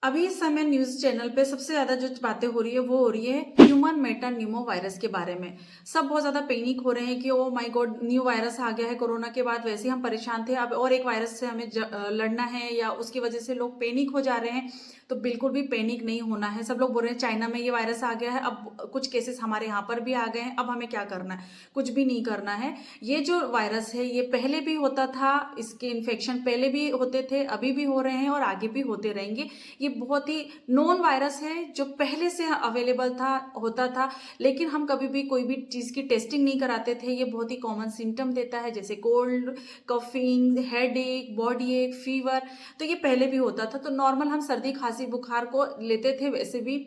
अभी इस समय न्यूज़ चैनल पे सबसे ज़्यादा जो बातें हो रही है वो हो रही है ह्यूमन मेटा न्यूमो वायरस के बारे में। सब बहुत ज़्यादा पैनिक हो रहे हैं कि oh my god, new virus आ गया है कोरोना के बाद। वैसे ही हम परेशान थे, अब और एक वायरस से हमें लड़ना है, या उसकी वजह से लोग पैनिक हो जा रहे हैं। तो बिल्कुल भी पैनिक नहीं होना है। सब लोग बोल रहे हैं चाइना में ये वायरस आ गया है, अब कुछ केसेस हमारे यहाँ पर भी आ गए हैं, अब हमें क्या करना है? कुछ भी नहीं करना है। ये जो वायरस है ये पहले भी होता था, इसके इन्फेक्शन पहले भी होते थे, अभी भी हो रहे हैं और आगे भी होते रहेंगे। ये बहुत ही नोन वायरस है जो पहले से अवेलेबल था, होता था, लेकिन हम कभी भी कोई भी चीज़ की टेस्टिंग नहीं कराते थे। ये बहुत ही कॉमन सिम्टम देता है, जैसे कोल्ड, कफिंग, हेड एक, बॉडी एक, फीवर। तो ये पहले भी होता था। तो नॉर्मल हम सर्दी खांसी बुखार को लेते थे। वैसे भी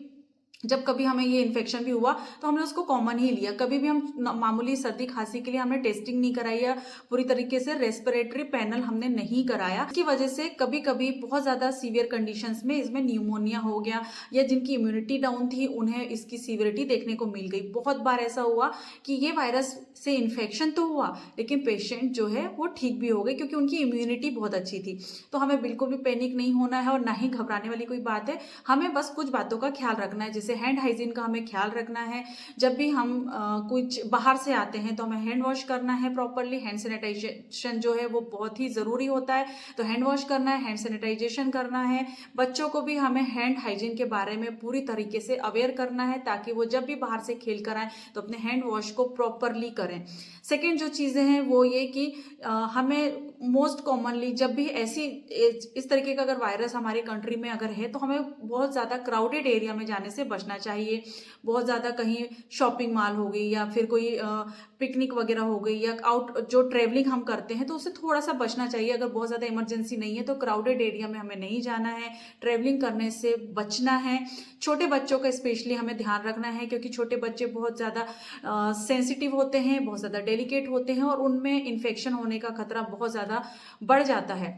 जब कभी हमें ये इन्फेक्शन भी हुआ तो हमने उसको कॉमन ही लिया। कभी भी हम मामूली सर्दी खांसी के लिए हमने टेस्टिंग नहीं कराई, या पूरी तरीके से रेस्पिरेटरी पैनल हमने नहीं कराया। इसकी वजह से कभी कभी बहुत ज़्यादा सीवियर कंडीशंस में इसमें न्यूमोनिया हो गया, या जिनकी इम्यूनिटी डाउन थी उन्हें इसकी सीवियरिटी देखने को मिल गई। बहुत बार ऐसा हुआ कि ये वायरस से इन्फेक्शन तो हुआ, लेकिन पेशेंट जो है वो ठीक भी हो गए, क्योंकि उनकी इम्यूनिटी बहुत अच्छी थी। तो हमें बिल्कुल भी पैनिक नहीं होना है, और ना ही घबराने वाली कोई बात है। हमें बस कुछ बातों का ख्याल रखना है, जैसे हैंड हाइजीन का हमें ख्याल रखना है। जब भी हम कुछ बाहर से आते हैं तो हमें हैंड वॉश करना है प्रॉपरली। हैंड सैनिटाइजेशन जो है वो बहुत ही ज़रूरी होता है। तो हैंड वॉश करना है, हैंड सैनिटाइजेशन करना है। बच्चों को भी हमें हैंड हाइजीन के बारे में पूरी तरीके से अवेयर करना है, ताकि वो जब भी बाहर से खेल कर आए तो अपने हैंड वॉश को प्रॉपरली करें। सेकेंड जो चीज़ें हैं वो ये कि हमें मोस्ट कॉमनली जब भी ऐसी इस तरीके का अगर वायरस हमारी कंट्री में अगर है, तो हमें बहुत ज़्यादा क्राउडेड एरिया में जाने से बचना चाहिए। बहुत ज़्यादा कहीं शॉपिंग मॉल हो गई, या फिर कोई पिकनिक वगैरह हो गई, या आउट जो ट्रैवलिंग हम करते हैं तो उससे थोड़ा सा बचना चाहिए। अगर बहुत ज़्यादा इमरजेंसी नहीं है तो क्राउडेड एरिया में हमें नहीं जाना है, ट्रैवलिंग करने से बचना है। छोटे बच्चों का स्पेशली हमें ध्यान रखना है, क्योंकि छोटे बच्चे बहुत ज़्यादा सेंसिटिव होते हैं, बहुत ज़्यादा डेलिकेट होते हैं, और उनमें इन्फेक्शन होने का खतरा बहुत ज़्यादा बढ़ जाता है।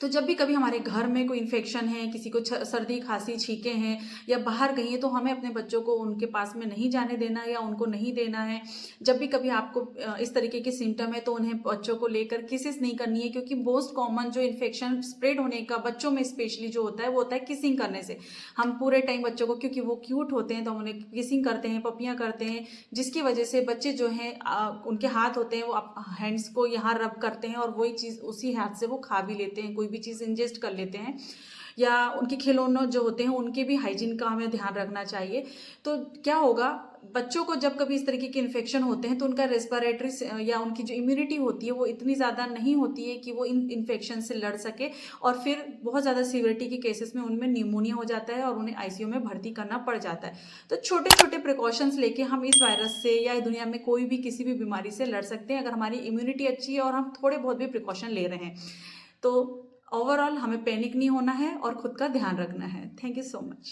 तो जब भी कभी हमारे घर में कोई इन्फेक्शन है, किसी को सर्दी खांसी छींके हैं, या बाहर गई है, तो हमें अपने बच्चों को उनके पास में नहीं जाने देना है, या उनको नहीं देना है। जब भी कभी आपको इस तरीके के सिम्टम है तो उन्हें बच्चों को लेकर किसिस नहीं करनी है, क्योंकि मोस्ट कॉमन जो इन्फेक्शन स्प्रेड होने का बच्चों में स्पेशली जो होता है वो होता है किसिंग करने से। हम पूरे टाइम बच्चों को, क्योंकि वो क्यूट होते हैं, तो हम उन्हें किसिंग करते हैं, पपियाँ करते हैं, जिसकी वजह से बच्चे जो हैं उनके हाथ होते हैं वो हैंड्स को यहाँ रब करते हैं, और वही चीज़ उसी हाथ से वो खा भी लेते हैं, कोई भी चीज़ इंजेस्ट कर लेते हैं। या उनके खिलौनों जो होते हैं उनके भी हाइजीन का हमें ध्यान रखना चाहिए। तो क्या होगा, बच्चों को जब कभी इस तरीके के इन्फेक्शन होते हैं तो उनका रेस्पिरेटरी या उनकी जो इम्यूनिटी होती है वो इतनी ज़्यादा नहीं होती है कि वो इन इन्फेक्शन से लड़ सके, और फिर बहुत ज़्यादा सीवियरिटी के केसेस में उनमें न्यूमोनिया हो जाता है और उन्हें आईसीयू में भर्ती करना पड़ जाता है। तो छोटे छोटे प्रिकॉशंस लेके हम इस वायरस से या दुनिया में कोई भी किसी भी बीमारी से लड़ सकते हैं, अगर हमारी इम्यूनिटी अच्छी है और हम थोड़े बहुत भी प्रिकॉशन ले रहे हैं। तो ओवरऑल हमें पैनिक नहीं होना है और खुद का ध्यान रखना है। Thank you so much.